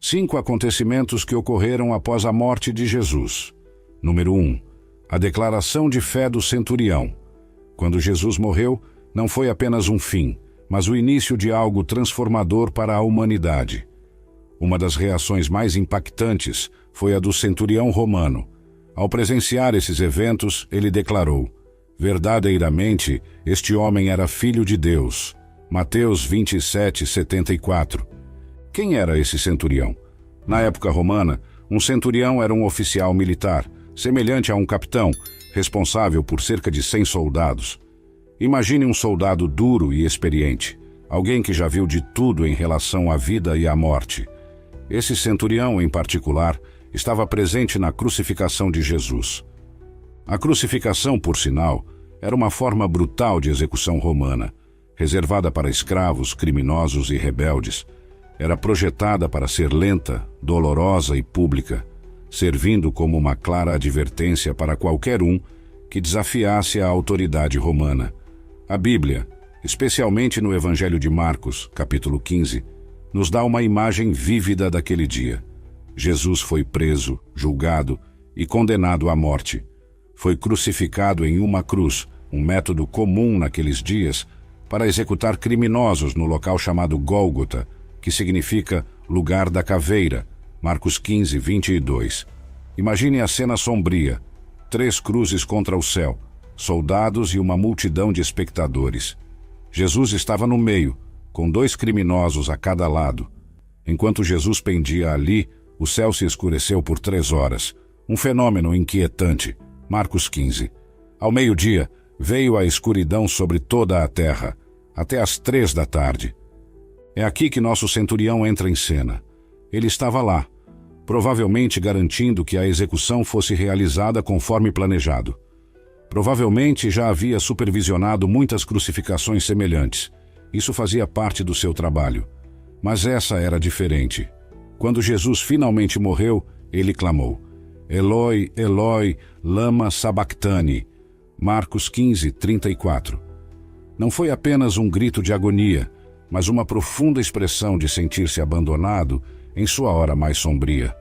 5 acontecimentos que ocorreram após a morte de Jesus. Número 1. A declaração de fé do centurião. Quando Jesus morreu, não foi apenas um fim, mas o início de algo transformador para a humanidade. Uma das reações mais impactantes foi a do centurião romano. Ao presenciar esses eventos, ele declarou: verdadeiramente, este homem era filho de Deus. Mateus 27:74. Quem era esse centurião? Na época romana, um centurião era um oficial militar, semelhante a um capitão, responsável por cerca de 100 soldados. Imagine um soldado duro e experiente, alguém que já viu de tudo em relação à vida e à morte. Esse centurião, em particular, estava presente na crucificação de Jesus. A crucificação, por sinal, era uma forma brutal de execução romana, reservada para escravos, criminosos e rebeldes. Era projetada para ser lenta, dolorosa e pública, servindo como uma clara advertência para qualquer um que desafiasse a autoridade romana. A Bíblia, especialmente no Evangelho de Marcos, capítulo 15, nos dá uma imagem vívida daquele dia. Jesus foi preso, julgado e condenado à morte. Foi crucificado em uma cruz, um método comum naqueles dias para executar criminosos no local chamado Gólgota, que significa lugar da caveira, Marcos 15:22. Imagine a cena sombria: 3 cruzes contra o céu, soldados e uma multidão de espectadores. Jesus estava no meio, com 2 criminosos a cada lado. Enquanto Jesus pendia ali, o céu se escureceu por 3 horas, um fenômeno inquietante. Marcos 15. Ao meio-dia, veio a escuridão sobre toda a terra, até às 3 da tarde. É aqui que nosso centurião entra em cena. Ele estava lá, provavelmente garantindo que a execução fosse realizada conforme planejado. Provavelmente já havia supervisionado muitas crucificações semelhantes. Isso fazia parte do seu trabalho. Mas essa era diferente. Quando Jesus finalmente morreu, ele clamou: Eloi, Eloi, lama sabachthani. Marcos 15:34. Não foi apenas um grito de agonia, mas uma profunda expressão de sentir-se abandonado em sua hora mais sombria.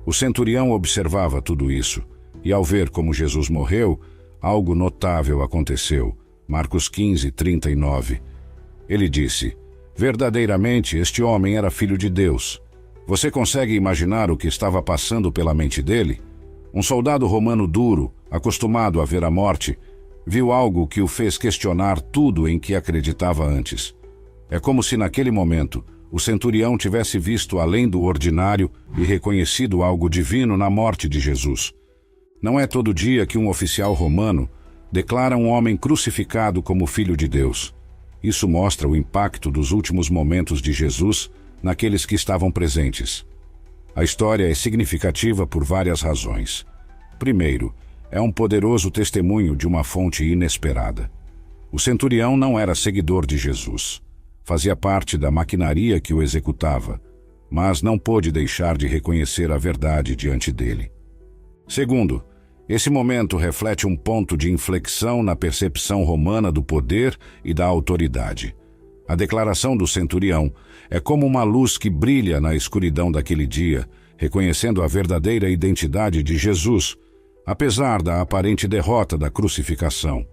O centurião observava tudo isso, e ao ver como Jesus morreu, algo notável aconteceu. Marcos 15:39. Ele disse: verdadeiramente este homem era filho de Deus. Você consegue imaginar o que estava passando pela mente dele? Um soldado romano duro, acostumado a ver a morte, viu algo que o fez questionar tudo em que acreditava antes. É como se naquele momento o centurião tivesse visto além do ordinário e reconhecido algo divino na morte de Jesus. Não é todo dia que um oficial romano declara um homem crucificado como filho de Deus. Isso mostra o impacto dos últimos momentos de Jesus naqueles que estavam presentes. A história é significativa por várias razões. Primeiro, é um poderoso testemunho de uma fonte inesperada. O centurião não era seguidor de Jesus. Fazia parte da maquinaria que o executava, mas não pôde deixar de reconhecer a verdade diante dele. Segundo, esse momento reflete um ponto de inflexão na percepção romana do poder e da autoridade. A declaração do centurião é como uma luz que brilha na escuridão daquele dia, reconhecendo a verdadeira identidade de Jesus, apesar da aparente derrota da crucificação.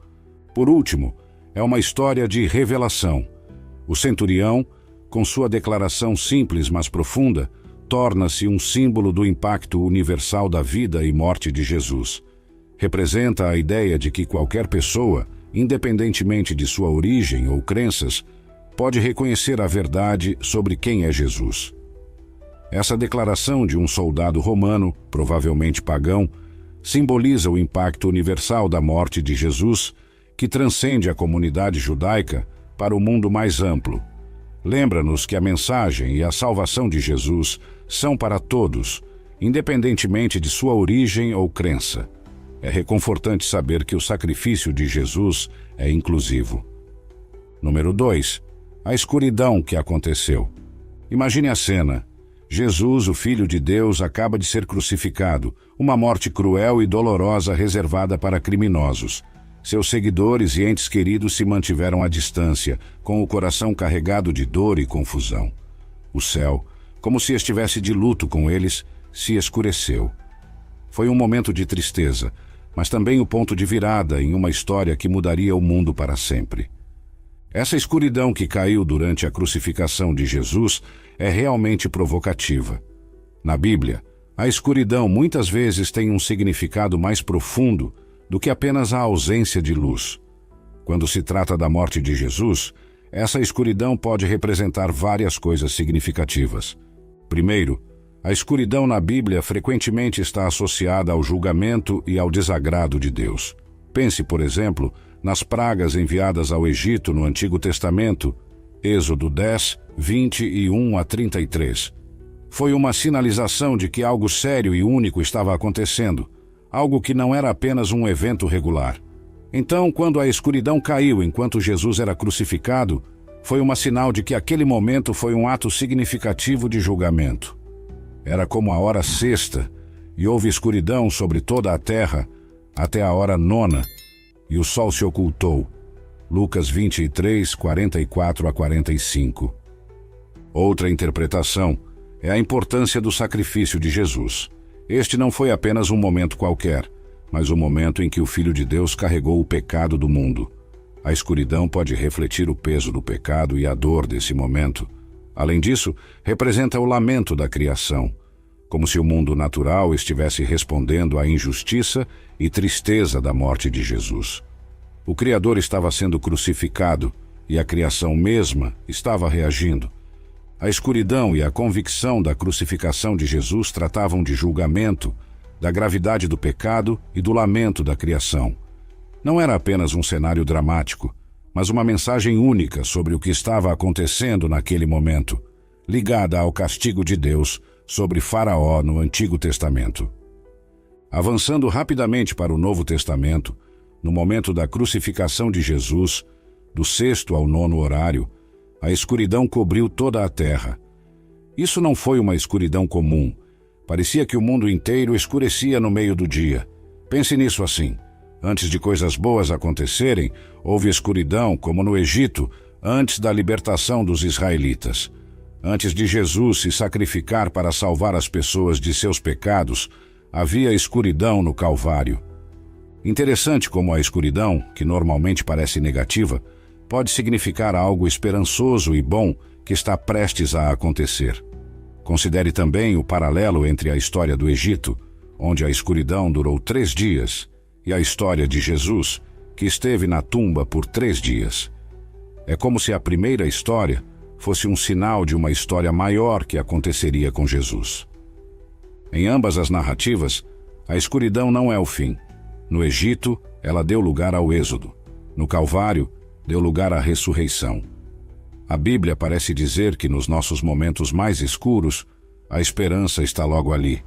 Por último, é uma história de revelação. O centurião, com sua declaração simples mas profunda, torna-se um símbolo do impacto universal da vida e morte de Jesus. Representa a ideia de que qualquer pessoa, independentemente de sua origem ou crenças, pode reconhecer a verdade sobre quem é Jesus. Essa declaração de um soldado romano, provavelmente pagão, simboliza o impacto universal da morte de Jesus, que transcende a comunidade judaica para o mundo mais amplo. Lembra-nos que a mensagem e a salvação de Jesus são para todos, independentemente de sua origem ou crença. É reconfortante saber que o sacrifício de Jesus é inclusivo. Número 2. A escuridão que aconteceu. Imagine a cena. Jesus, o Filho de Deus, acaba de ser crucificado, uma morte cruel e dolorosa reservada para criminosos. Seus seguidores e entes queridos se mantiveram à distância, com o coração carregado de dor e confusão. O céu, como se estivesse de luto com eles, se escureceu. Foi um momento de tristeza, mas também o ponto de virada em uma história que mudaria o mundo para sempre. Essa escuridão que caiu durante a crucificação de Jesus é realmente provocativa. Na Bíblia, a escuridão muitas vezes tem um significado mais profundo do que apenas a ausência de luz. Quando se trata da morte de Jesus, essa escuridão pode representar várias coisas significativas. Primeiro, a escuridão na Bíblia frequentemente está associada ao julgamento e ao desagrado de Deus. Pense, por exemplo, nas pragas enviadas ao Egito no Antigo Testamento, Êxodo 10, 21 a 33. Foi uma sinalização de que algo sério e único estava acontecendo, algo que não era apenas um evento regular. Então, quando a escuridão caiu enquanto Jesus era crucificado, foi um sinal de que aquele momento foi um ato significativo de julgamento. Era como a hora sexta, e houve escuridão sobre toda a terra até a hora nona, e o sol se ocultou. Lucas 23, 44 a 45. Outra interpretação é a importância do sacrifício de Jesus. Este não foi apenas um momento qualquer, mas o momento em que o Filho de Deus carregou o pecado do mundo. A escuridão pode refletir o peso do pecado e a dor desse momento. Além disso, representa o lamento da criação, como se o mundo natural estivesse respondendo à injustiça e tristeza da morte de Jesus. O Criador estava sendo crucificado e a criação mesma estava reagindo. A escuridão e a convicção da crucificação de Jesus tratavam de julgamento, da gravidade do pecado e do lamento da criação. Não era apenas um cenário dramático, mas uma mensagem única sobre o que estava acontecendo naquele momento, ligada ao castigo de Deus sobre Faraó no Antigo Testamento. Avançando rapidamente para o Novo Testamento, no momento da crucificação de Jesus, do 6º ao 9º horário, a escuridão cobriu toda a terra. Isso não foi uma escuridão comum. Parecia que o mundo inteiro escurecia no meio do dia. Pense nisso assim. Antes de coisas boas acontecerem, houve escuridão, como no Egito, antes da libertação dos israelitas. Antes de Jesus se sacrificar para salvar as pessoas de seus pecados, havia escuridão no Calvário. Interessante como a escuridão, que normalmente parece negativa, pode significar algo esperançoso e bom que está prestes a acontecer. Considere também o paralelo entre a história do Egito, onde a escuridão durou 3 dias, e a história de Jesus, que esteve na tumba por 3 dias. É como se a primeira história fosse um sinal de uma história maior que aconteceria com Jesus. Em ambas as narrativas, a escuridão não é o fim. No Egito, ela deu lugar ao Êxodo. No Calvário, deu lugar à ressurreição. A Bíblia parece dizer que nos nossos momentos mais escuros, a esperança está logo ali.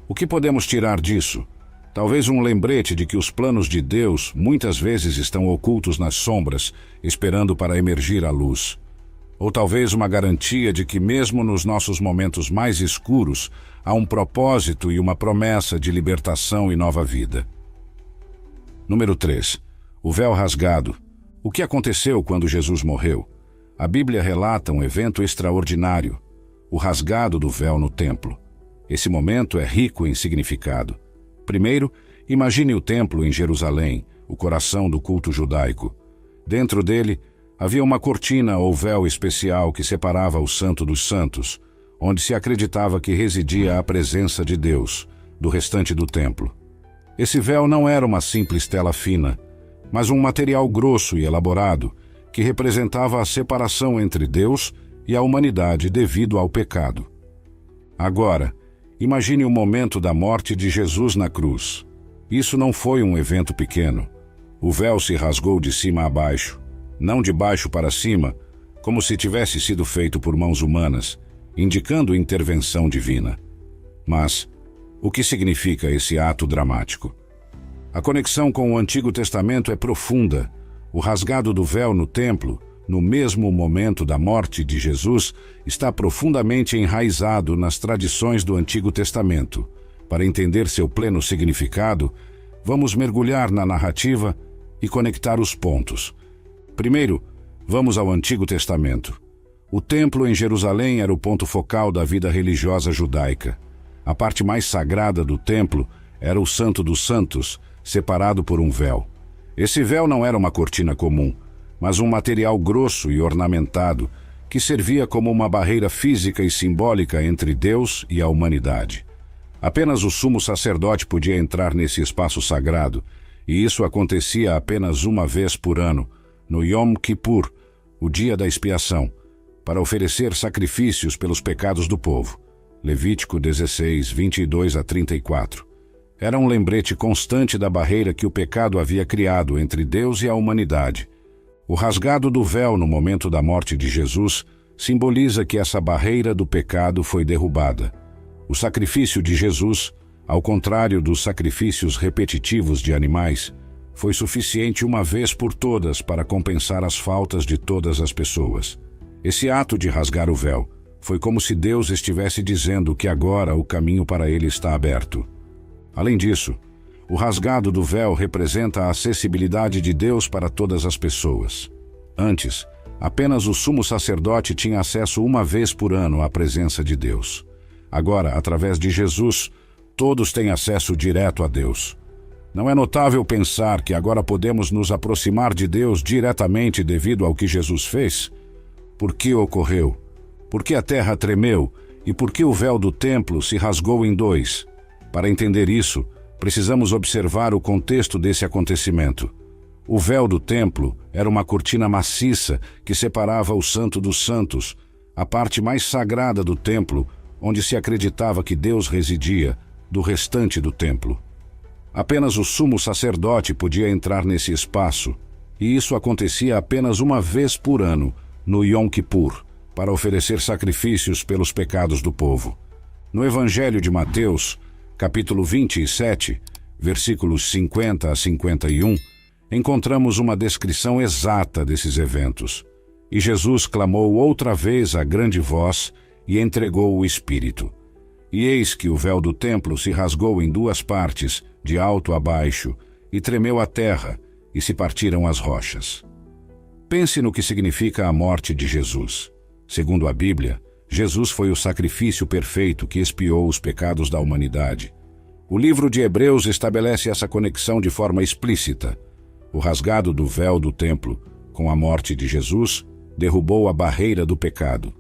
O que podemos tirar disso? Talvez um lembrete de que os planos de Deus muitas vezes estão ocultos nas sombras, esperando para emergir à luz. Ou talvez uma garantia de que mesmo nos nossos momentos mais escuros, há um propósito e uma promessa de libertação e nova vida. Número 3. O véu rasgado. O que aconteceu quando Jesus morreu? A Bíblia relata um evento extraordinário, o rasgado do véu no templo. Esse momento é rico em significado. Primeiro, imagine o templo em Jerusalém, o coração do culto judaico. Dentro dele, havia uma cortina ou véu especial que separava o Santo dos Santos, onde se acreditava que residia a presença de Deus, do restante do templo. Esse véu não era uma simples tela fina, mas um material grosso e elaborado, que representava a separação entre Deus e a humanidade devido ao pecado. Agora, imagine o momento da morte de Jesus na cruz. Isso não foi um evento pequeno. O véu se rasgou de cima a baixo, não de baixo para cima, como se tivesse sido feito por mãos humanas, indicando intervenção divina. Mas, o que significa esse ato dramático? A conexão com o Antigo Testamento é profunda. O rasgado do véu no templo, no mesmo momento da morte de Jesus, está profundamente enraizado nas tradições do Antigo Testamento. Para entender seu pleno significado, vamos mergulhar na narrativa e conectar os pontos. Primeiro, vamos ao Antigo Testamento. O templo em Jerusalém era o ponto focal da vida religiosa judaica. A parte mais sagrada do templo era o Santo dos Santos, separado por um véu. Esse véu não era uma cortina comum, mas um material grosso e ornamentado que servia como uma barreira física e simbólica entre Deus e a humanidade. Apenas o sumo sacerdote podia entrar nesse espaço sagrado, e isso acontecia apenas uma vez por ano, no Yom Kippur, o dia da expiação, para oferecer sacrifícios pelos pecados do povo. Levítico 16, 22 a 34. Era um lembrete constante da barreira que o pecado havia criado entre Deus e a humanidade. O rasgado do véu no momento da morte de Jesus simboliza que essa barreira do pecado foi derrubada. O sacrifício de Jesus, ao contrário dos sacrifícios repetitivos de animais, foi suficiente uma vez por todas para compensar as faltas de todas as pessoas. Esse ato de rasgar o véu foi como se Deus estivesse dizendo que agora o caminho para ele está aberto. Além disso, o rasgado do véu representa a acessibilidade de Deus para todas as pessoas. Antes, apenas o sumo sacerdote tinha acesso uma vez por ano à presença de Deus. Agora, através de Jesus, todos têm acesso direto a Deus. Não é notável pensar que agora podemos nos aproximar de Deus diretamente devido ao que Jesus fez? Por que ocorreu? Por que a terra tremeu? E por que o véu do templo se rasgou em dois? Para entender isso, precisamos observar o contexto desse acontecimento. O véu do templo era uma cortina maciça que separava o Santo dos Santos, a parte mais sagrada do templo, onde se acreditava que Deus residia, do restante do templo. Apenas o sumo sacerdote podia entrar nesse espaço, e isso acontecia apenas uma vez por ano, no Yom Kippur, para oferecer sacrifícios pelos pecados do povo. No Evangelho de Mateus, capítulo 27, versículos 50 a 51, encontramos uma descrição exata desses eventos. E Jesus clamou outra vez a grande voz e entregou o Espírito. E eis que o véu do templo se rasgou em duas partes, de alto a baixo, e tremeu a terra, e se partiram as rochas. Pense no que significa a morte de Jesus. Segundo a Bíblia, Jesus foi o sacrifício perfeito que expiou os pecados da humanidade. O livro de Hebreus estabelece essa conexão de forma explícita. O rasgado do véu do templo, com a morte de Jesus, derrubou a barreira do pecado.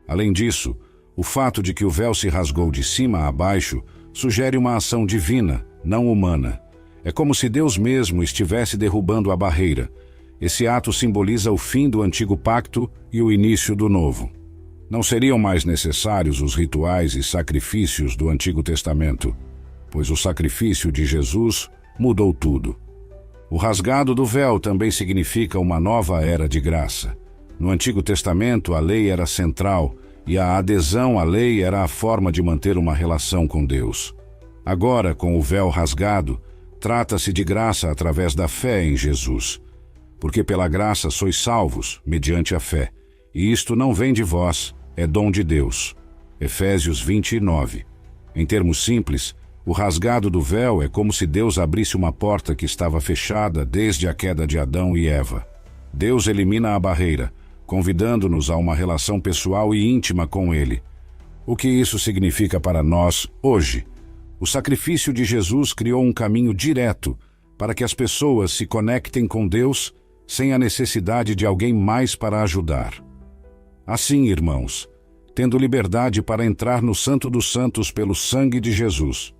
Além disso, o fato de que o véu se rasgou de cima a baixo sugere uma ação divina, não humana. É como se Deus mesmo estivesse derrubando a barreira. Esse ato simboliza o fim do antigo pacto e o início do novo. Não seriam mais necessários os rituais e sacrifícios do Antigo Testamento, pois o sacrifício de Jesus mudou tudo. O rasgado do véu também significa uma nova era de graça. No Antigo Testamento, a lei era central e a adesão à lei era a forma de manter uma relação com Deus. Agora, com o véu rasgado, trata-se de graça através da fé em Jesus. Porque pela graça sois salvos, mediante a fé. E isto não vem de vós, é dom de Deus. Efésios 29. Em termos simples, o rasgado do véu é como se Deus abrisse uma porta que estava fechada desde a queda de Adão e Eva. Deus elimina a barreira, convidando-nos a uma relação pessoal e íntima com Ele. O que isso significa para nós hoje? O sacrifício de Jesus criou um caminho direto para que as pessoas se conectem com Deus sem a necessidade de alguém mais para ajudar. Assim, irmãos, tendo liberdade para entrar no Santo dos Santos pelo sangue de Jesus,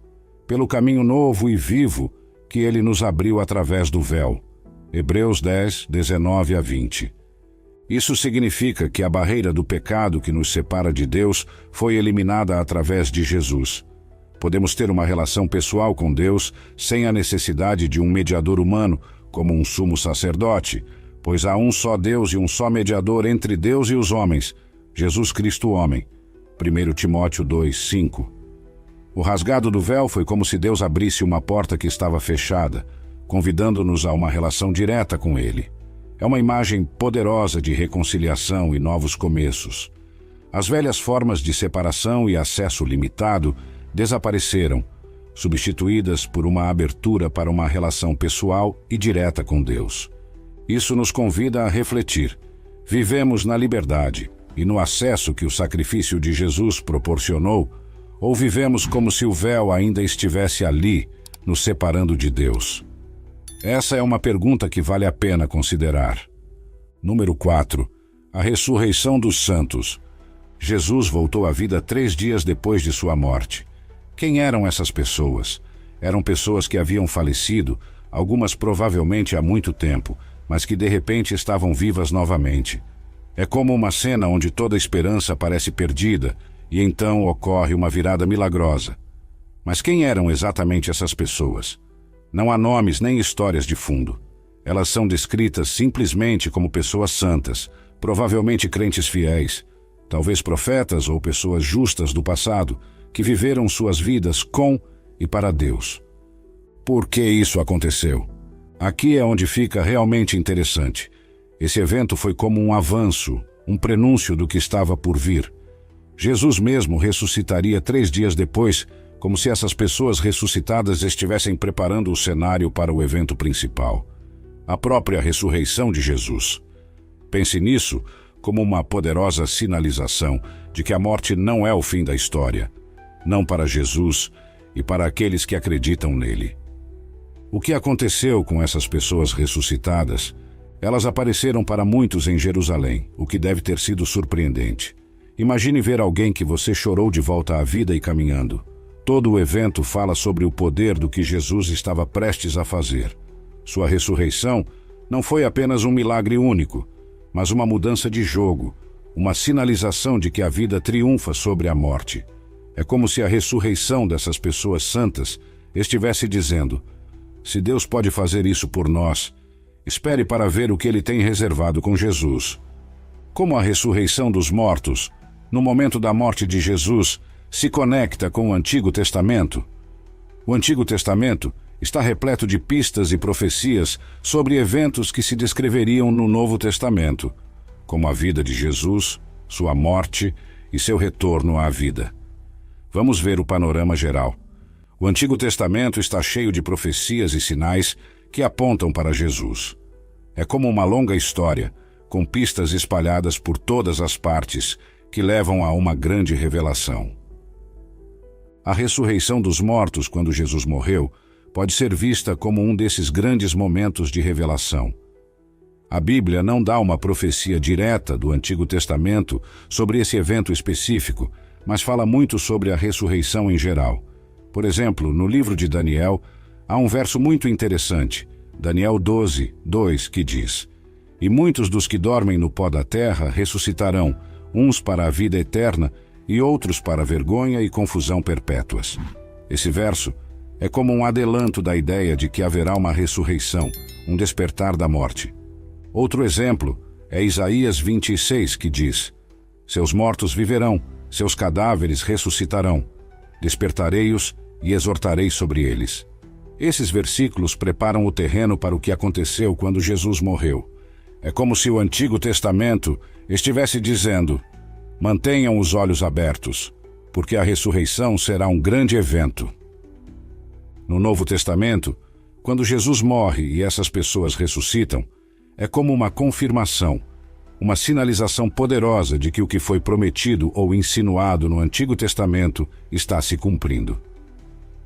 pelo caminho novo e vivo que Ele nos abriu através do véu. Hebreus 10, 19 a 20. Isso significa que a barreira do pecado que nos separa de Deus foi eliminada através de Jesus. Podemos ter uma relação pessoal com Deus sem a necessidade de um mediador humano, como um sumo sacerdote, pois há um só Deus e um só mediador entre Deus e os homens, Jesus Cristo homem. 1 Timóteo 2, 5. O rasgado do véu foi como se Deus abrisse uma porta que estava fechada, convidando-nos a uma relação direta com Ele. É uma imagem poderosa de reconciliação e novos começos. As velhas formas de separação e acesso limitado desapareceram, substituídas por uma abertura para uma relação pessoal e direta com Deus. Isso nos convida a refletir. Vivemos na liberdade, e no acesso que o sacrifício de Jesus proporcionou, ou vivemos como se o véu ainda estivesse ali, nos separando de Deus? Essa é uma pergunta que vale a pena considerar. Número 4. A ressurreição dos santos. Jesus voltou à vida 3 dias depois de sua morte. Quem eram essas pessoas? Eram pessoas que haviam falecido, algumas provavelmente há muito tempo, mas que de repente estavam vivas novamente. É como uma cena onde toda a esperança parece perdida, e então ocorre uma virada milagrosa. Mas quem eram exatamente essas pessoas? Não há nomes nem histórias de fundo. Elas são descritas simplesmente como pessoas santas, provavelmente crentes fiéis, talvez profetas ou pessoas justas do passado, que viveram suas vidas com e para Deus. Por que isso aconteceu? Aqui é onde fica realmente interessante. Esse evento foi como um avanço, um prenúncio do que estava por vir. Jesus mesmo ressuscitaria 3 dias depois, como se essas pessoas ressuscitadas estivessem preparando o cenário para o evento principal. A própria ressurreição de Jesus. Pense nisso como uma poderosa sinalização de que a morte não é o fim da história, não para Jesus e para aqueles que acreditam nele. O que aconteceu com essas pessoas ressuscitadas? Elas apareceram para muitos em Jerusalém, o que deve ter sido surpreendente. Imagine ver alguém que você chorou de volta à vida e caminhando. Todo o evento fala sobre o poder do que Jesus estava prestes a fazer. Sua ressurreição não foi apenas um milagre único, mas uma mudança de jogo, uma sinalização de que a vida triunfa sobre a morte. É como se a ressurreição dessas pessoas santas estivesse dizendo: se Deus pode fazer isso por nós, espere para ver o que Ele tem reservado com Jesus. Como a ressurreição dos mortos, no momento da morte de Jesus, se conecta com o Antigo Testamento? O Antigo Testamento está repleto de pistas e profecias sobre eventos que se descreveriam no Novo Testamento, como a vida de Jesus, sua morte e seu retorno à vida. Vamos ver o panorama geral. O Antigo Testamento está cheio de profecias e sinais que apontam para Jesus. É como uma longa história, com pistas espalhadas por todas as partes, que levam a uma grande revelação. A ressurreição dos mortos quando Jesus morreu pode ser vista como um desses grandes momentos de revelação. A Bíblia não dá uma profecia direta do Antigo Testamento sobre esse evento específico, mas fala muito sobre a ressurreição em geral. Por exemplo, no livro de Daniel, há um verso muito interessante, Daniel 12, 2, que diz: e muitos dos que dormem no pó da terra ressuscitarão, uns para a vida eterna e outros para vergonha e confusão perpétuas. Esse verso é como um adelanto da ideia de que haverá uma ressurreição, um despertar da morte. Outro exemplo é Isaías 26, que diz: seus mortos viverão, seus cadáveres ressuscitarão, despertarei-os e exortarei sobre eles. Esses versículos preparam o terreno para o que aconteceu quando Jesus morreu. É como se o Antigo Testamento estivesse dizendo: mantenham os olhos abertos, porque a ressurreição será um grande evento. No Novo Testamento, quando Jesus morre e essas pessoas ressuscitam, é como uma confirmação, uma sinalização poderosa de que o que foi prometido ou insinuado no Antigo Testamento está se cumprindo.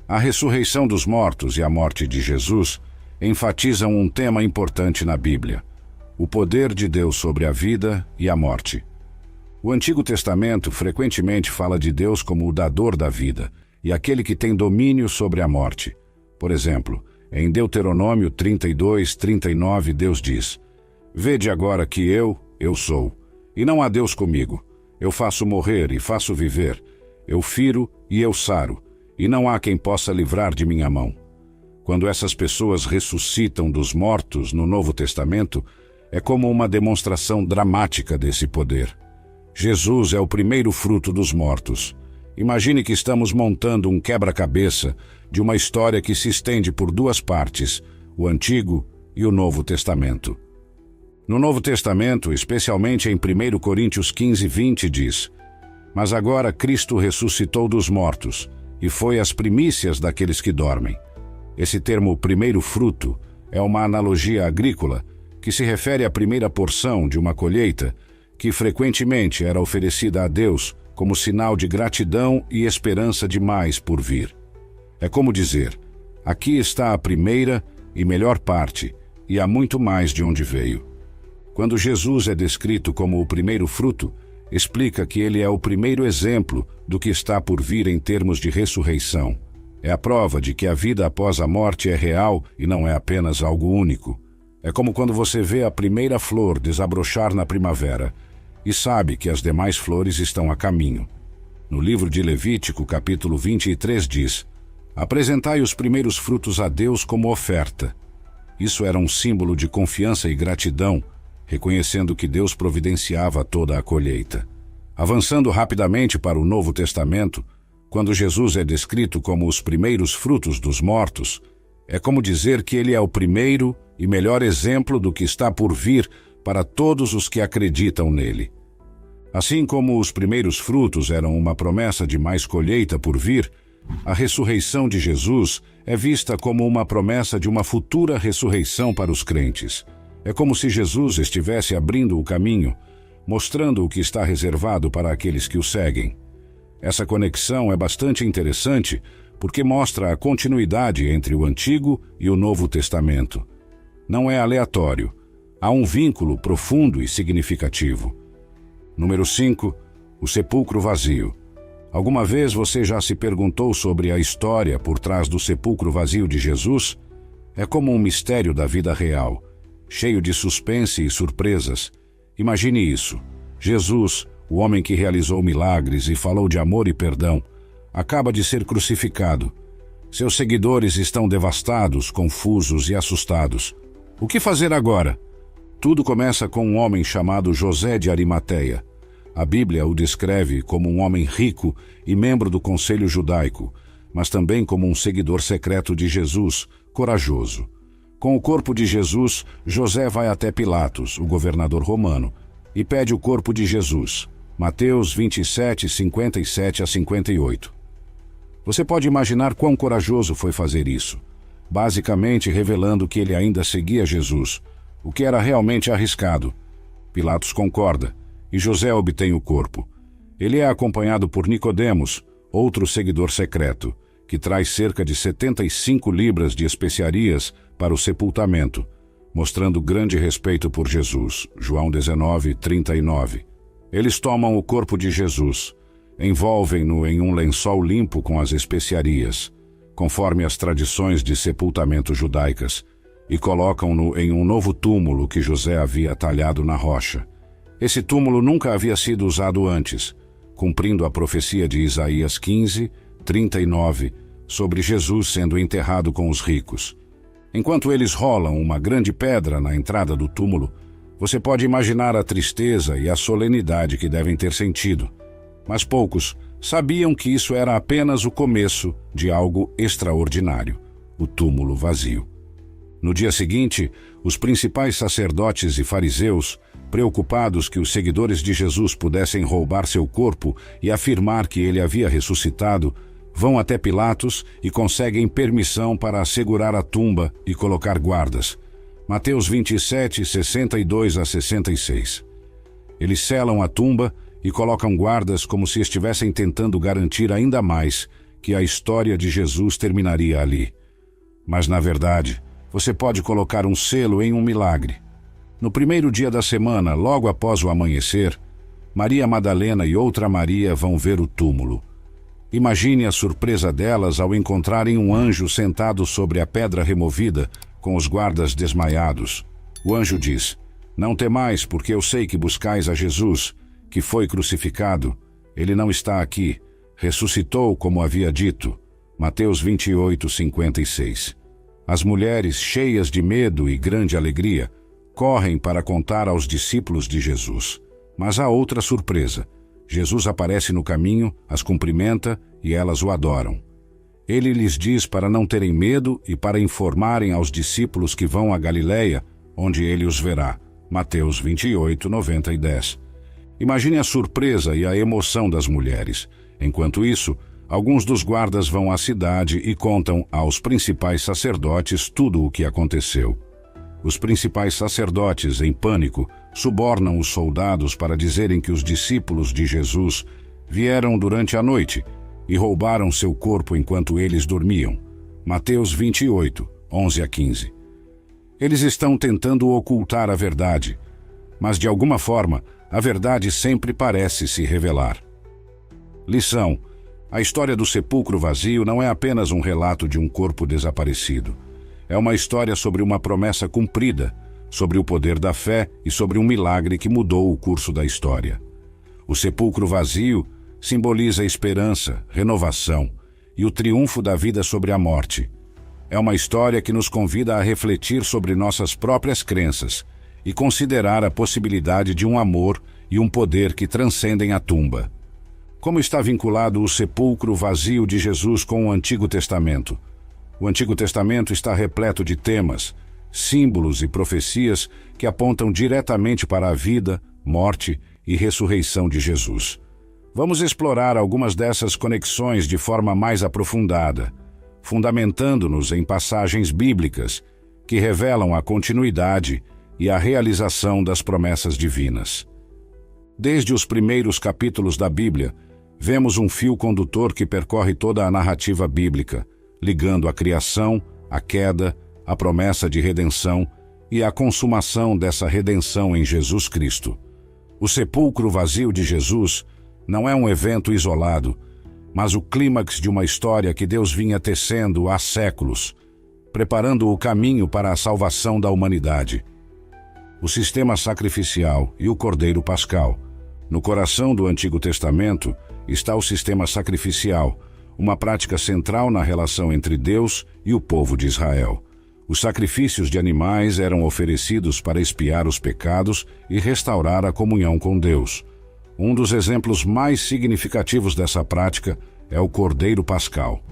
A ressurreição dos mortos e a morte de Jesus enfatizam um tema importante na Bíblia: o poder de Deus sobre a vida e a morte. O Antigo Testamento frequentemente fala de Deus como o dador da vida e aquele que tem domínio sobre a morte. Por exemplo, em Deuteronômio 32, 39, Deus diz: vede agora que eu sou, e não há Deus comigo. Eu faço morrer e faço viver, eu firo e eu saro, e não há quem possa livrar de minha mão. Quando essas pessoas ressuscitam dos mortos no Novo Testamento, é como uma demonstração dramática desse poder. Jesus é o primeiro fruto dos mortos. Imagine que estamos montando um quebra-cabeça de uma história que se estende por 2 partes, o Antigo e o Novo Testamento. No Novo Testamento, especialmente em 1 Coríntios 15, 20, diz: mas agora Cristo ressuscitou dos mortos, e foi as primícias daqueles que dormem. Esse termo primeiro fruto é uma analogia agrícola que se refere à primeira porção de uma colheita que frequentemente era oferecida a Deus como sinal de gratidão e esperança de mais por vir. É como dizer: aqui está a primeira e melhor parte, e há muito mais de onde veio. Quando Jesus é descrito como o primeiro fruto, explica que ele é o primeiro exemplo do que está por vir em termos de ressurreição. É a prova de que a vida após a morte é real e não é apenas algo único. É como quando você vê a primeira flor desabrochar na primavera e sabe que as demais flores estão a caminho. No livro de Levítico, capítulo 23, diz: apresentai os primeiros frutos a Deus como oferta. Isso era um símbolo de confiança e gratidão, reconhecendo que Deus providenciava toda a colheita. Avançando rapidamente para o Novo Testamento, quando Jesus é descrito como os primeiros frutos dos mortos, é como dizer que ele é o primeiro e melhor exemplo do que está por vir para todos os que acreditam nele. Assim como os primeiros frutos eram uma promessa de mais colheita por vir, a ressurreição de Jesus é vista como uma promessa de uma futura ressurreição para os crentes. É como se Jesus estivesse abrindo o caminho, mostrando o que está reservado para aqueles que o seguem. Essa conexão é bastante interessante porque mostra a continuidade entre o Antigo e o Novo Testamento. Não é aleatório. Há um vínculo profundo e significativo. Número 5. O sepulcro vazio. Alguma vez você já se perguntou sobre a história por trás do sepulcro vazio de Jesus? É como um mistério da vida real, cheio de suspense e surpresas. Imagine isso. Jesus, o homem que realizou milagres e falou de amor e perdão, acaba de ser crucificado. Seus seguidores estão devastados, confusos e assustados. O que fazer agora? Tudo começa com um homem chamado José de Arimateia. A Bíblia o descreve como um homem rico e membro do conselho judaico, mas também como um seguidor secreto de Jesus, corajoso. Com o corpo de Jesus, José vai até Pilatos, o governador romano, e pede o corpo de Jesus. Mateus 27, 57 a 58. Você pode imaginar quão corajoso foi fazer isso, basicamente revelando que ele ainda seguia Jesus, o que era realmente arriscado. Pilatos concorda, e José obtém o corpo. Ele é acompanhado por Nicodemos, outro seguidor secreto, que traz cerca de 75 libras de especiarias para o sepultamento, mostrando grande respeito por Jesus. João 19, 39. Eles tomam o corpo de Jesus, envolvem-no em um lençol limpo com as especiarias, conforme as tradições de sepultamento judaicas, e colocam-no em um novo túmulo que José havia talhado na rocha. Esse túmulo nunca havia sido usado antes, cumprindo a profecia de Isaías 15, 39, sobre Jesus sendo enterrado com os ricos. Enquanto eles rolam uma grande pedra na entrada do túmulo, você pode imaginar a tristeza e a solenidade que devem ter sentido. Mas poucos sabiam que isso era apenas o começo de algo extraordinário, o túmulo vazio. No dia seguinte, os principais sacerdotes e fariseus, preocupados que os seguidores de Jesus pudessem roubar seu corpo e afirmar que ele havia ressuscitado, vão até Pilatos e conseguem permissão para assegurar a tumba e colocar guardas. Mateus 27, 62 a 66. Eles selam a tumba e colocam guardas como se estivessem tentando garantir ainda mais que a história de Jesus terminaria ali. Mas, na verdade, você pode colocar um selo em um milagre. No primeiro dia da semana, logo após o amanhecer, Maria Madalena e outra Maria vão ver o túmulo. Imagine a surpresa delas ao encontrarem um anjo sentado sobre a pedra removida, com os guardas desmaiados. O anjo diz: "Não temais, porque eu sei que buscais a Jesus, que foi crucificado. Ele não está aqui. Ressuscitou, como havia dito." Mateus 28, 56. As mulheres, cheias de medo e grande alegria, correm para contar aos discípulos de Jesus. Mas há outra surpresa. Jesus aparece no caminho, as cumprimenta e elas o adoram. Ele lhes diz para não terem medo e para informarem aos discípulos que vão a Galileia, onde ele os verá. Mateus 28, 90 e 10. Imagine a surpresa e a emoção das mulheres. Enquanto isso, alguns dos guardas vão à cidade e contam aos principais sacerdotes tudo o que aconteceu. Os principais sacerdotes, em pânico, subornam os soldados para dizerem que os discípulos de Jesus vieram durante a noite e roubaram seu corpo enquanto eles dormiam. Mateus 28, 11 a 15. Eles estão tentando ocultar a verdade, mas de alguma forma, a verdade sempre parece se revelar. Lição: a história do sepulcro vazio não é apenas um relato de um corpo desaparecido. É uma história sobre uma promessa cumprida, sobre o poder da fé e sobre um milagre que mudou o curso da história. O sepulcro vazio simboliza esperança, renovação e o triunfo da vida sobre a morte. É uma história que nos convida a refletir sobre nossas próprias crenças e considerar a possibilidade de um amor e um poder que transcendem a tumba. Como está vinculado o sepulcro vazio de Jesus com o Antigo Testamento? O Antigo Testamento está repleto de temas, símbolos e profecias que apontam diretamente para a vida, morte e ressurreição de Jesus. Vamos explorar algumas dessas conexões de forma mais aprofundada, fundamentando-nos em passagens bíblicas que revelam a continuidade e a realização das promessas divinas. Desde os primeiros capítulos da Bíblia, vemos um fio condutor que percorre toda a narrativa bíblica, ligando a criação, a queda, a promessa de redenção e a consumação dessa redenção em Jesus Cristo. O sepulcro vazio de Jesus não é um evento isolado, mas o clímax de uma história que Deus vinha tecendo há séculos, preparando o caminho para a salvação da humanidade. O sistema sacrificial e o Cordeiro Pascal. No coração do Antigo Testamento está o sistema sacrificial, uma prática central na relação entre Deus e o povo de Israel. Os sacrifícios de animais eram oferecidos para expiar os pecados e restaurar a comunhão com Deus. Um dos exemplos mais significativos dessa prática é o Cordeiro Pascal.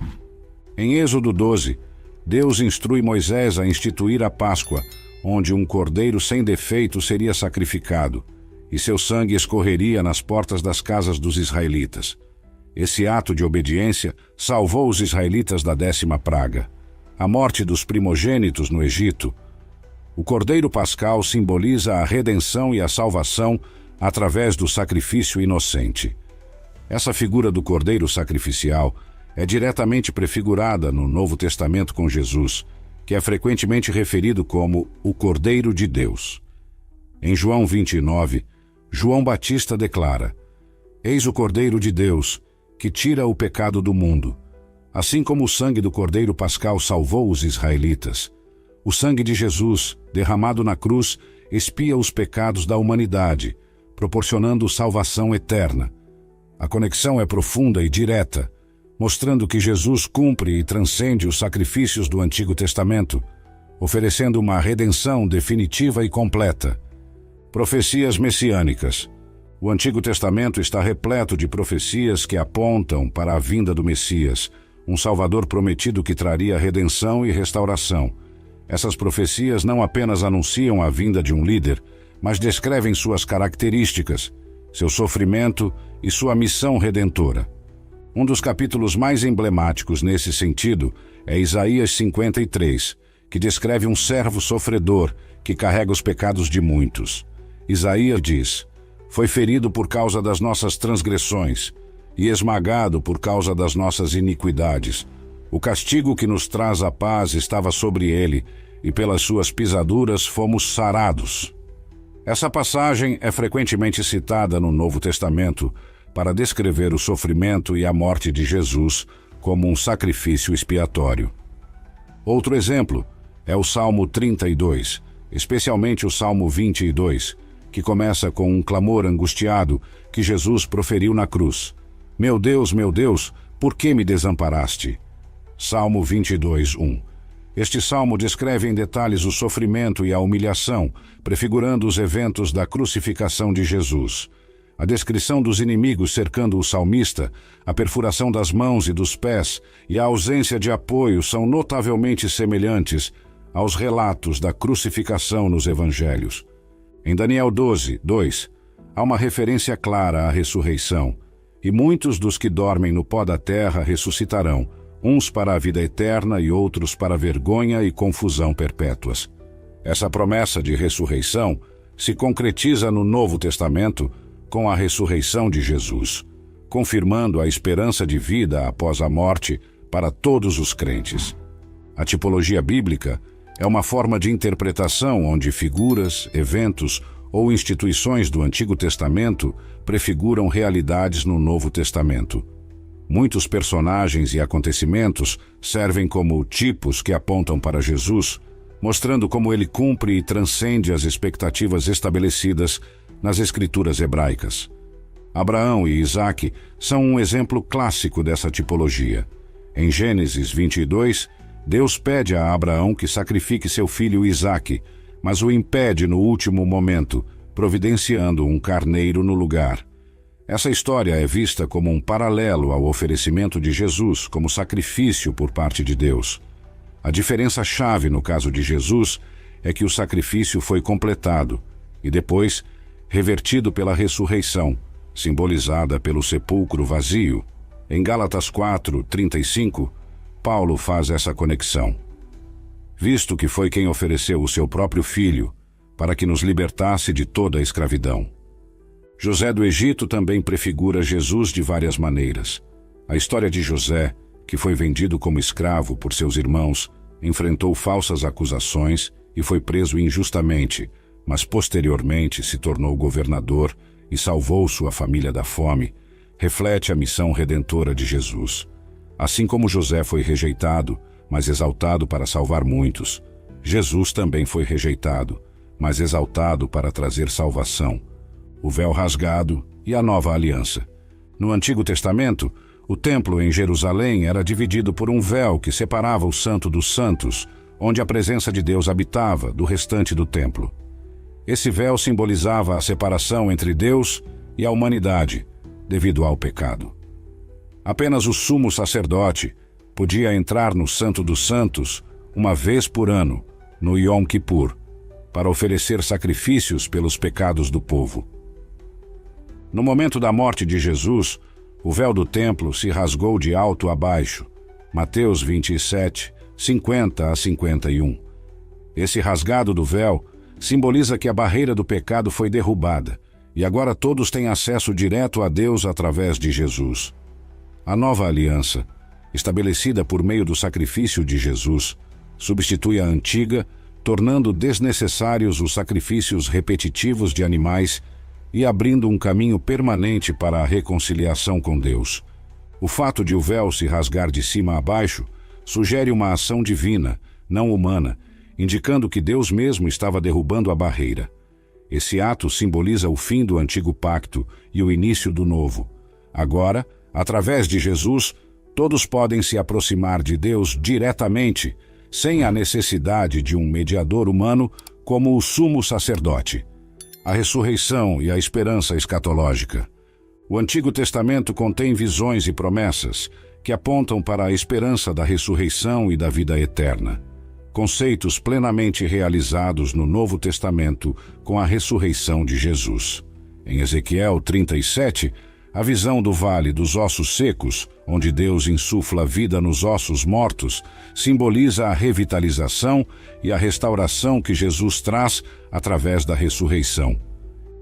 Em Êxodo 12, Deus instrui Moisés a instituir a Páscoa, onde um cordeiro sem defeito seria sacrificado, e seu sangue escorreria nas portas das casas dos israelitas. Esse ato de obediência salvou os israelitas da 10ª praga, a morte dos primogênitos no Egito. O Cordeiro Pascal simboliza a redenção e a salvação através do sacrifício inocente. Essa figura do Cordeiro sacrificial é diretamente prefigurada no Novo Testamento com Jesus, que é frequentemente referido como o Cordeiro de Deus. Em João 29, João Batista declara: "Eis o Cordeiro de Deus, que tira o pecado do mundo." Assim como o sangue do Cordeiro Pascal salvou os israelitas, o sangue de Jesus, derramado na cruz, expia os pecados da humanidade, proporcionando salvação eterna. A conexão é profunda e direta, mostrando que Jesus cumpre e transcende os sacrifícios do Antigo Testamento, oferecendo uma redenção definitiva e completa. Profecias messiânicas. O Antigo Testamento está repleto de profecias que apontam para a vinda do Messias, um Salvador prometido que traria redenção e restauração. Essas profecias não apenas anunciam a vinda de um líder, mas descrevem suas características, seu sofrimento e sua missão redentora. Um dos capítulos mais emblemáticos nesse sentido é Isaías 53, que descreve um servo sofredor que carrega os pecados de muitos. Isaías diz: "Foi ferido por causa das nossas transgressões e esmagado por causa das nossas iniquidades. O castigo que nos traz a paz estava sobre ele, e pelas suas pisaduras fomos sarados." Essa passagem é frequentemente citada no Novo Testamento para descrever o sofrimento e a morte de Jesus como um sacrifício expiatório. Outro exemplo é o Salmo 32, especialmente o Salmo 22, que começa com um clamor angustiado que Jesus proferiu na cruz: meu Deus, por que me desamparaste?" Salmo 22, 1. Este salmo descreve em detalhes o sofrimento e a humilhação, prefigurando os eventos da crucificação de Jesus. A descrição dos inimigos cercando o salmista, a perfuração das mãos e dos pés e a ausência de apoio são notavelmente semelhantes aos relatos da crucificação nos evangelhos. Em Daniel 12, 2, há uma referência clara à ressurreição: "E muitos dos que dormem no pó da terra ressuscitarão, uns para a vida eterna e outros para vergonha e confusão perpétuas." Essa promessa de ressurreição se concretiza no Novo Testamento com a ressurreição de Jesus, confirmando a esperança de vida após a morte para todos os crentes. A tipologia bíblica é uma forma de interpretação onde figuras, eventos ou instituições do Antigo Testamento prefiguram realidades no Novo Testamento. Muitos personagens e acontecimentos servem como tipos que apontam para Jesus, mostrando como ele cumpre e transcende as expectativas estabelecidas nas Escrituras hebraicas. Abraão e Isaque são um exemplo clássico dessa tipologia. Em Gênesis 22, Deus pede a Abraão que sacrifique seu filho Isaque, mas o impede no último momento, providenciando um carneiro no lugar. Essa história é vista como um paralelo ao oferecimento de Jesus como sacrifício por parte de Deus. A diferença-chave no caso de Jesus é que o sacrifício foi completado e depois revertido pela ressurreição, simbolizada pelo sepulcro vazio. Em Gálatas 4:35, Paulo faz essa conexão. Visto que foi quem ofereceu o seu próprio filho para que nos libertasse de toda a escravidão. José do Egito também prefigura Jesus de várias maneiras. A história de José, que foi vendido como escravo por seus irmãos, enfrentou falsas acusações e foi preso injustamente, mas posteriormente se tornou governador e salvou sua família da fome, reflete a missão redentora de Jesus. Assim como José foi rejeitado, mas exaltado para salvar muitos, Jesus também foi rejeitado, mas exaltado para trazer salvação, o véu rasgado e a nova aliança. No Antigo Testamento, o templo em Jerusalém era dividido por um véu que separava o Santo dos Santos, onde a presença de Deus habitava, do restante do templo. Esse véu simbolizava a separação entre Deus e a humanidade, devido ao pecado. Apenas o sumo sacerdote podia entrar no Santo dos Santos uma vez por ano, no Yom Kippur, para oferecer sacrifícios pelos pecados do povo. No momento da morte de Jesus, o véu do templo se rasgou de alto a baixo. Mateus 27, 50 a 51. Esse rasgado do véu simboliza que a barreira do pecado foi derrubada, e agora todos têm acesso direto a Deus através de Jesus. A nova aliança, estabelecida por meio do sacrifício de Jesus, substitui a antiga, tornando desnecessários os sacrifícios repetitivos de animais e abrindo um caminho permanente para a reconciliação com Deus. O fato de o véu se rasgar de cima a baixo sugere uma ação divina, não humana, indicando que Deus mesmo estava derrubando a barreira. Esse ato simboliza o fim do antigo pacto e o início do novo. Agora, através de Jesus, todos podem se aproximar de Deus diretamente, sem a necessidade de um mediador humano como o sumo sacerdote. A ressurreição e a esperança escatológica. O Antigo Testamento contém visões e promessas que apontam para a esperança da ressurreição e da vida eterna. Conceitos plenamente realizados no Novo Testamento com a ressurreição de Jesus. Em Ezequiel 37, a visão do vale dos ossos secos, onde Deus insufla vida nos ossos mortos, simboliza a revitalização e a restauração que Jesus traz através da ressurreição.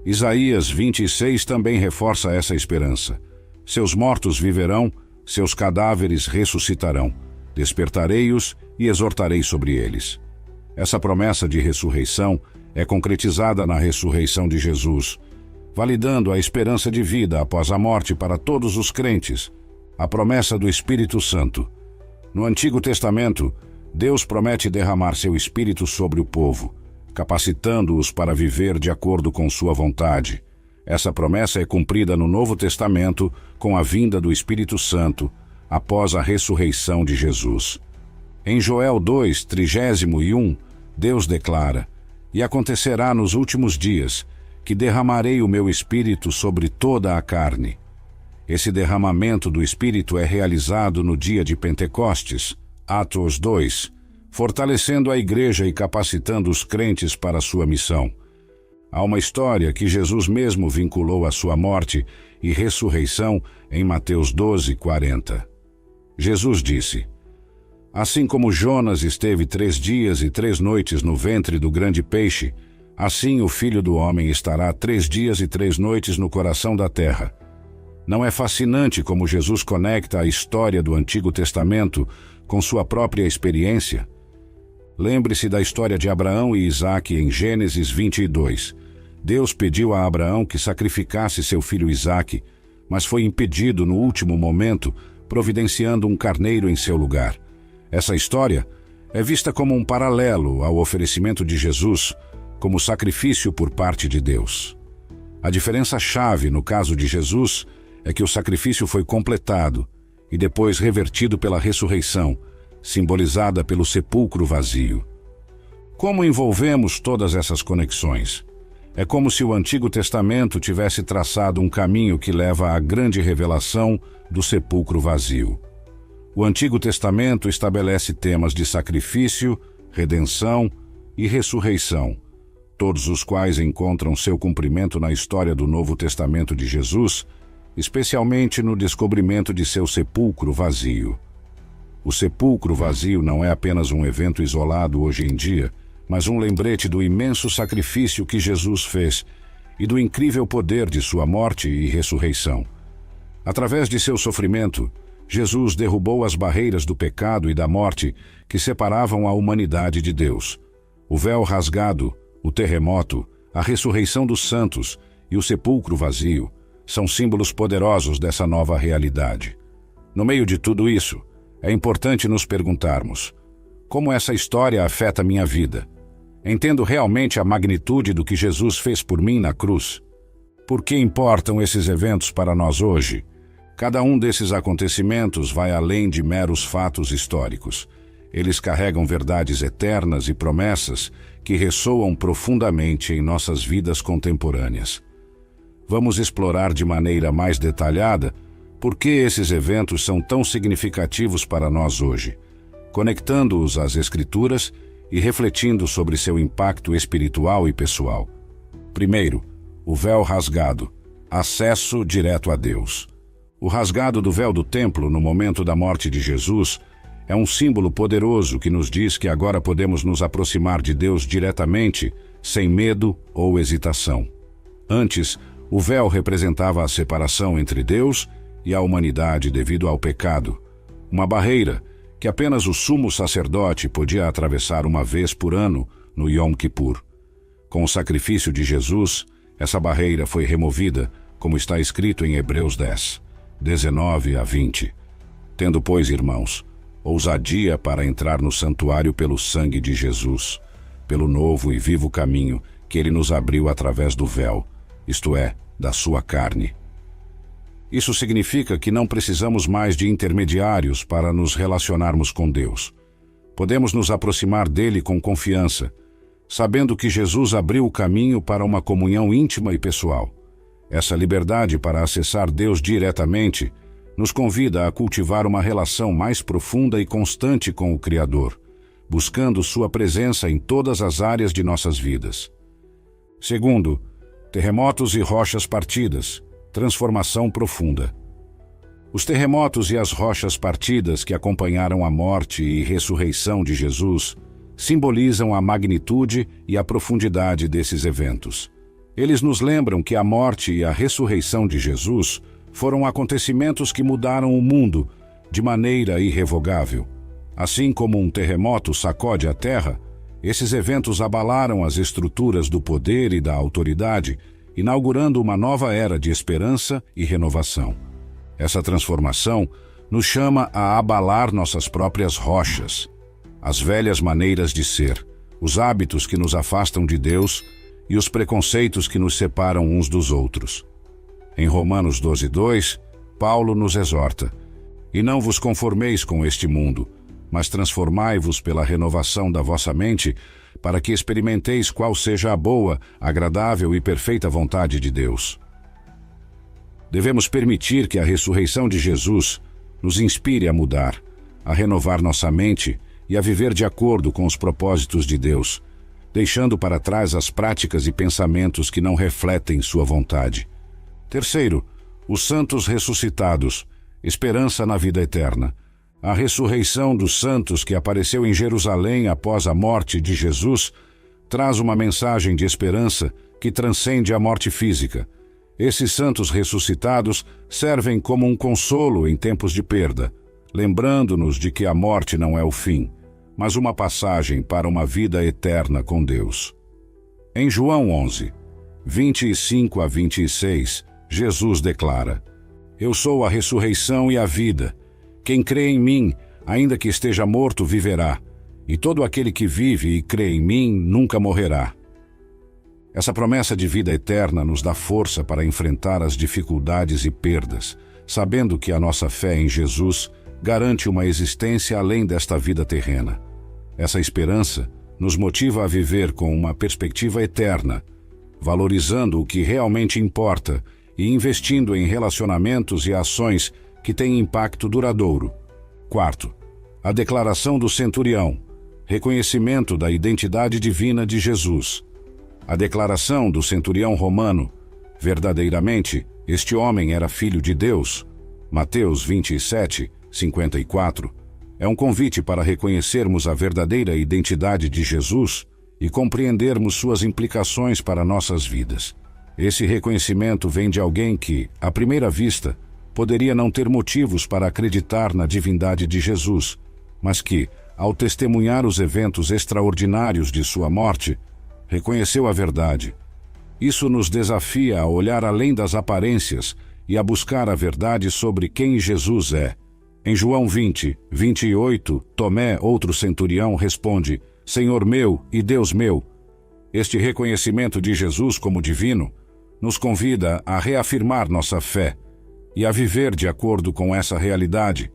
Isaías 26 também reforça essa esperança. Seus mortos viverão, seus cadáveres ressuscitarão. Despertarei-os e exortarei sobre eles. Essa promessa de ressurreição é concretizada na ressurreição de Jesus, validando a esperança de vida após a morte para todos os crentes, a promessa do Espírito Santo. No Antigo Testamento, Deus promete derramar seu Espírito sobre o povo, capacitando-os para viver de acordo com sua vontade. Essa promessa é cumprida no Novo Testamento com a vinda do Espírito Santo, após a ressurreição de Jesus. Em Joel 2, 31, Deus declara: "E acontecerá nos últimos dias, que derramarei o meu Espírito sobre toda a carne." Esse derramamento do Espírito é realizado no dia de Pentecostes, Atos 2, fortalecendo a igreja e capacitando os crentes para a sua missão. Há uma história que Jesus mesmo vinculou à sua morte e ressurreição em Mateus 12, 40. Jesus disse: Assim como Jonas esteve 3 dias e 3 noites no ventre do grande peixe, assim o Filho do Homem estará 3 dias e 3 noites no coração da terra. Não é fascinante como Jesus conecta a história do Antigo Testamento com sua própria experiência? Lembre-se da história de Abraão e Isaque em Gênesis 22. Deus pediu a Abraão que sacrificasse seu filho Isaque, mas foi impedido no último momento, providenciando um carneiro em seu lugar. Essa história é vista como um paralelo ao oferecimento de Jesus como sacrifício por parte de Deus. A diferença-chave no caso de Jesus é que o sacrifício foi completado e depois revertido pela ressurreição, simbolizada pelo sepulcro vazio. Como envolvemos todas essas conexões? É como se o Antigo Testamento tivesse traçado um caminho que leva à grande revelação do sepulcro vazio. O Antigo Testamento estabelece temas de sacrifício, redenção e ressurreição, todos os quais encontram seu cumprimento na história do Novo Testamento de Jesus, especialmente no descobrimento de seu sepulcro vazio. O sepulcro vazio não é apenas um evento isolado hoje em dia, mas um lembrete do imenso sacrifício que Jesus fez e do incrível poder de sua morte e ressurreição. Através de seu sofrimento, Jesus derrubou as barreiras do pecado e da morte que separavam a humanidade de Deus. O véu rasgado, o terremoto, a ressurreição dos santos e o sepulcro vazio são símbolos poderosos dessa nova realidade. No meio de tudo isso, é importante nos perguntarmos: como essa história afeta minha vida? Entendo realmente a magnitude do que Jesus fez por mim na cruz? Por que importam esses eventos para nós hoje? Cada um desses acontecimentos vai além de meros fatos históricos. Eles carregam verdades eternas e promessas que ressoam profundamente em nossas vidas contemporâneas. Vamos explorar de maneira mais detalhada por que esses eventos são tão significativos para nós hoje, conectando-os às Escrituras e refletindo sobre seu impacto espiritual e pessoal. Primeiro, o véu rasgado, acesso direto a Deus. O rasgado do véu do templo no momento da morte de Jesus é um símbolo poderoso que nos diz que agora podemos nos aproximar de Deus diretamente, sem medo ou hesitação. Antes, o véu representava a separação entre Deus e a humanidade devido ao pecado, uma barreira que apenas o sumo sacerdote podia atravessar uma vez por ano no Yom Kippur. Com o sacrifício de Jesus, essa barreira foi removida, como está escrito em Hebreus 10, 19 a 20. Tendo, pois, irmãos, ousadia para entrar no santuário pelo sangue de Jesus, pelo novo e vivo caminho que ele nos abriu através do véu, isto é, da sua carne. Isso significa que não precisamos mais de intermediários para nos relacionarmos com Deus. Podemos nos aproximar dele com confiança, sabendo que Jesus abriu o caminho para uma comunhão íntima e pessoal. Essa liberdade para acessar Deus diretamente nos convida a cultivar uma relação mais profunda e constante com o Criador, buscando sua presença em todas as áreas de nossas vidas. Segundo, terremotos e rochas partidas, transformação profunda. Os terremotos e as rochas partidas que acompanharam a morte e ressurreição de Jesus simbolizam a magnitude e a profundidade desses eventos. Eles nos lembram que a morte e a ressurreição de Jesus foram acontecimentos que mudaram o mundo de maneira irrevogável. Assim como um terremoto sacode a terra, esses eventos abalaram as estruturas do poder e da autoridade, inaugurando uma nova era de esperança e renovação. Essa transformação nos chama a abalar nossas próprias rochas, as velhas maneiras de ser, os hábitos que nos afastam de Deus e os preconceitos que nos separam uns dos outros. Em Romanos 12:2, Paulo nos exorta: "E não vos conformeis com este mundo, mas transformai-vos pela renovação da vossa mente, para que experimenteis qual seja a boa, agradável e perfeita vontade de Deus." Devemos permitir que a ressurreição de Jesus nos inspire a mudar, a renovar nossa mente e a viver de acordo com os propósitos de Deus, deixando para trás as práticas e pensamentos que não refletem sua vontade. Terceiro, os santos ressuscitados, esperança na vida eterna. A ressurreição dos santos que apareceu em Jerusalém após a morte de Jesus traz uma mensagem de esperança que transcende a morte física. Esses santos ressuscitados servem como um consolo em tempos de perda, lembrando-nos de que a morte não é o fim, mas uma passagem para uma vida eterna com Deus. Em João 11, 25 a 26, Jesus declara: Eu sou a ressurreição e a vida. Quem crê em mim, ainda que esteja morto, viverá, e todo aquele que vive e crê em mim nunca morrerá. Essa promessa de vida eterna nos dá força para enfrentar as dificuldades e perdas, sabendo que a nossa fé em Jesus garante uma existência além desta vida terrena. Essa esperança nos motiva a viver com uma perspectiva eterna, valorizando o que realmente importa e investindo em relacionamentos e ações que têm impacto duradouro. Quarto, a declaração do centurião, reconhecimento da identidade divina de Jesus. A declaração do centurião romano, verdadeiramente, este homem era filho de Deus, Mateus 27, 54, é um convite para reconhecermos a verdadeira identidade de Jesus e compreendermos suas implicações para nossas vidas. Esse reconhecimento vem de alguém que, à primeira vista, poderia não ter motivos para acreditar na divindade de Jesus, mas que, ao testemunhar os eventos extraordinários de sua morte, reconheceu a verdade. Isso nos desafia a olhar além das aparências e a buscar a verdade sobre quem Jesus é. Em João 20, 28, Tomé, outro centurião, responde: Senhor meu e Deus meu. Este reconhecimento de Jesus como divino nos convida a reafirmar nossa fé e a viver de acordo com essa realidade,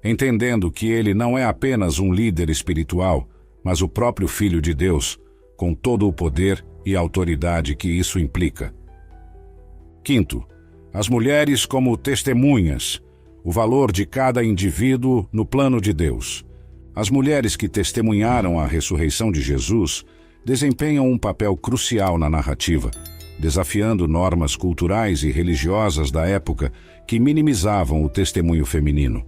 entendendo que ele não é apenas um líder espiritual, mas o próprio Filho de Deus, com todo o poder e autoridade que isso implica. Quinto, as mulheres como testemunhas, o valor de cada indivíduo no plano de Deus. As mulheres que testemunharam a ressurreição de Jesus desempenham um papel crucial na narrativa, desafiando normas culturais e religiosas da época que minimizavam o testemunho feminino.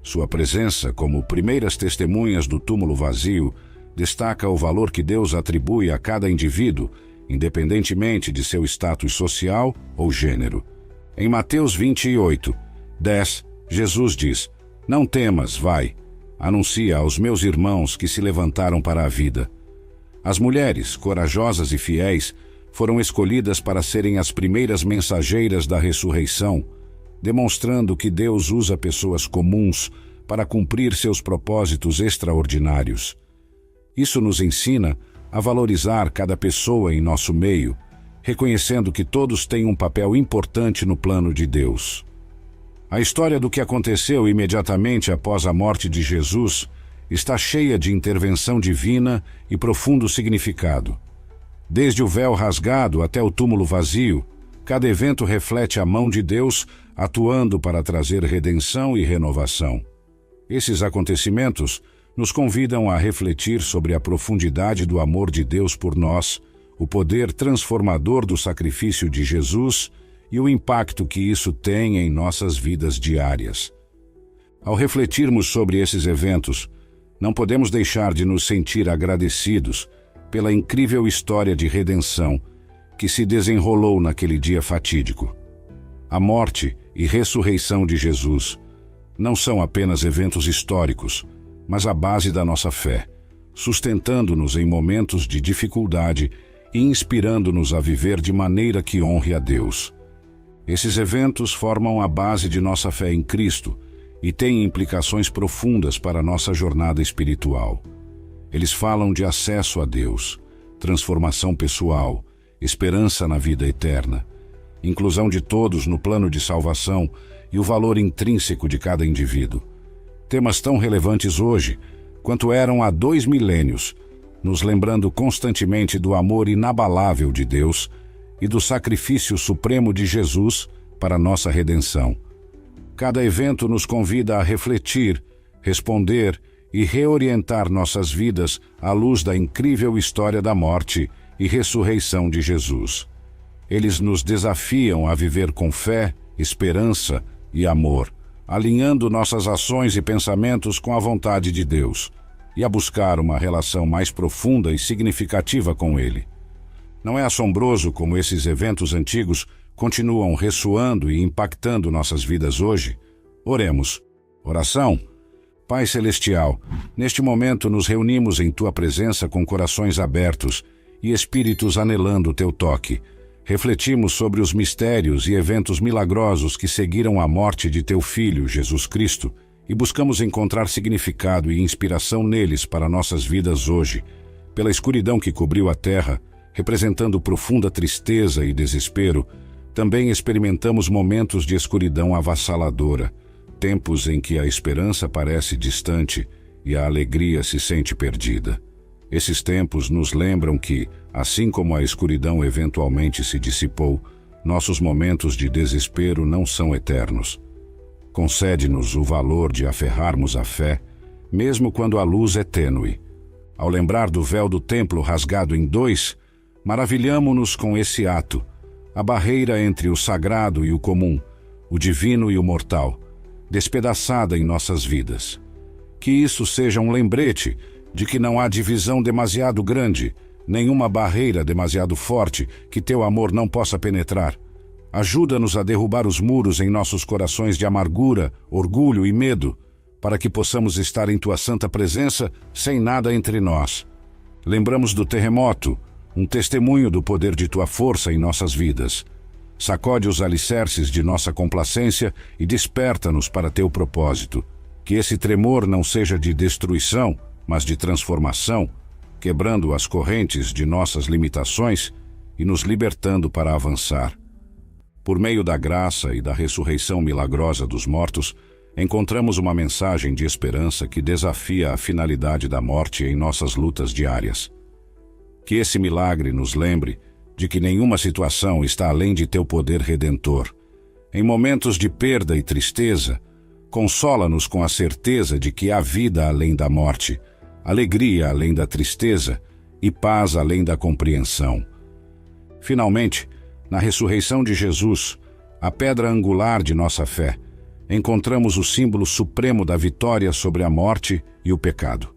Sua presença como primeiras testemunhas do túmulo vazio destaca o valor que Deus atribui a cada indivíduo, independentemente de seu status social ou gênero. Em Mateus 28, 10, Jesus diz: Não temas, vai, anuncia aos meus irmãos que se levantaram para a vida. As mulheres, corajosas e fiéis, foram escolhidas para serem as primeiras mensageiras da ressurreição, demonstrando que Deus usa pessoas comuns para cumprir seus propósitos extraordinários. Isso nos ensina a valorizar cada pessoa em nosso meio, reconhecendo que todos têm um papel importante no plano de Deus. A história do que aconteceu imediatamente após a morte de Jesus está cheia de intervenção divina e profundo significado. Desde o véu rasgado até o túmulo vazio, cada evento reflete a mão de Deus atuando para trazer redenção e renovação. Esses acontecimentos nos convidam a refletir sobre a profundidade do amor de Deus por nós, o poder transformador do sacrifício de Jesus e o impacto que isso tem em nossas vidas diárias. Ao refletirmos sobre esses eventos, não podemos deixar de nos sentir agradecidos pela incrível história de redenção que se desenrolou naquele dia fatídico. A morte e ressurreição de Jesus não são apenas eventos históricos, mas a base da nossa fé, sustentando-nos em momentos de dificuldade e inspirando-nos a viver de maneira que honre a Deus. Esses eventos formam a base de nossa fé em Cristo e têm implicações profundas para a nossa jornada espiritual. Eles falam de acesso a Deus, transformação pessoal, esperança na vida eterna, inclusão de todos no plano de salvação e o valor intrínseco de cada indivíduo. Temas tão relevantes hoje quanto eram há 2 milênios, nos lembrando constantemente do amor inabalável de Deus e do sacrifício supremo de Jesus para nossa redenção. Cada evento nos convida a refletir, responder e reorientar nossas vidas à luz da incrível história da morte e ressurreição de Jesus. Eles nos desafiam a viver com fé, esperança e amor, alinhando nossas ações e pensamentos com a vontade de Deus, e a buscar uma relação mais profunda e significativa com Ele. Não é assombroso como esses eventos antigos continuam ressoando e impactando nossas vidas hoje? Oremos. Oração. Pai Celestial, neste momento nos reunimos em Tua presença com corações abertos e espíritos anelando o Teu toque. Refletimos sobre os mistérios e eventos milagrosos que seguiram a morte de Teu Filho, Jesus Cristo, e buscamos encontrar significado e inspiração neles para nossas vidas hoje. Pela escuridão que cobriu a terra, representando profunda tristeza e desespero, também experimentamos momentos de escuridão avassaladora, tempos em que a esperança parece distante e a alegria se sente perdida. Esses tempos nos lembram que, assim como a escuridão eventualmente se dissipou, nossos momentos de desespero não são eternos. Concede-nos o valor de aferrarmos a fé, mesmo quando a luz é tênue. Ao lembrar do véu do templo rasgado em dois, maravilhamo-nos com esse ato, a barreira entre o sagrado e o comum, o divino e o mortal, despedaçada em nossas vidas. Que isso seja um lembrete de que não há divisão demasiado grande, nenhuma barreira demasiado forte que Teu amor não possa penetrar. Ajuda-nos a derrubar os muros em nossos corações de amargura, orgulho e medo, para que possamos estar em Tua santa presença sem nada entre nós. Lembramos do terremoto, um testemunho do poder de Tua força em nossas vidas. Sacode os alicerces de nossa complacência e desperta-nos para Teu propósito. Que esse tremor não seja de destruição, mas de transformação, quebrando as correntes de nossas limitações e nos libertando para avançar. Por meio da graça e da ressurreição milagrosa dos mortos, encontramos uma mensagem de esperança que desafia a finalidade da morte em nossas lutas diárias. Que esse milagre nos lembre de que nenhuma situação está além de Teu poder redentor. Em momentos de perda e tristeza, consola-nos com a certeza de que há vida além da morte, alegria além da tristeza e paz além da compreensão. Finalmente, na ressurreição de Jesus, a pedra angular de nossa fé, encontramos o símbolo supremo da vitória sobre a morte e o pecado.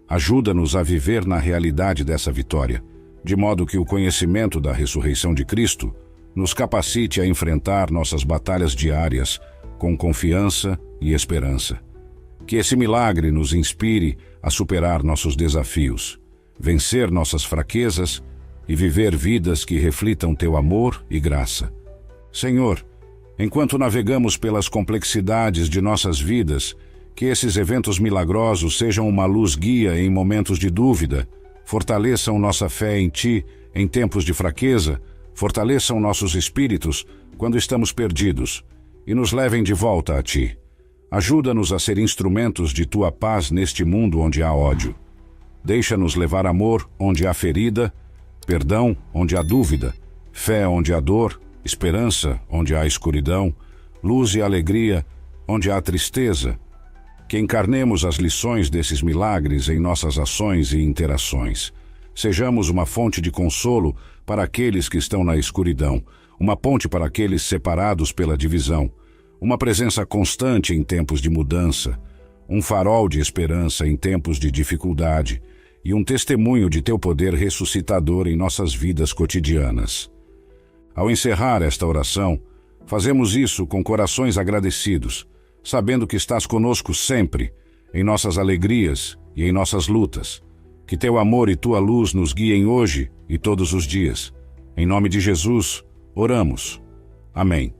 Ajuda-nos a viver na realidade dessa vitória, de modo que o conhecimento da ressurreição de Cristo nos capacite a enfrentar nossas batalhas diárias com confiança e esperança. Que esse milagre nos inspire a superar nossos desafios, vencer nossas fraquezas e viver vidas que reflitam Teu amor e graça. Senhor, enquanto navegamos pelas complexidades de nossas vidas, que esses eventos milagrosos sejam uma luz guia em momentos de dúvida, fortaleçam nossa fé em Ti em tempos de fraqueza, fortaleçam nossos espíritos quando estamos perdidos e nos levem de volta a Ti. Ajuda-nos a ser instrumentos de Tua paz neste mundo onde há ódio. Deixa-nos levar amor onde há ferida, perdão onde há dúvida, fé onde há dor, esperança onde há escuridão, luz e alegria onde há tristeza. Que encarnemos as lições desses milagres em nossas ações e interações. Sejamos uma fonte de consolo para aqueles que estão na escuridão, uma ponte para aqueles separados pela divisão, uma presença constante em tempos de mudança, um farol de esperança em tempos de dificuldade e um testemunho de Teu poder ressuscitador em nossas vidas cotidianas. Ao encerrar esta oração, fazemos isso com corações agradecidos, sabendo que estás conosco sempre, em nossas alegrias e em nossas lutas. Que Teu amor e Tua luz nos guiem hoje e todos os dias. Em nome de Jesus, oramos. Amém.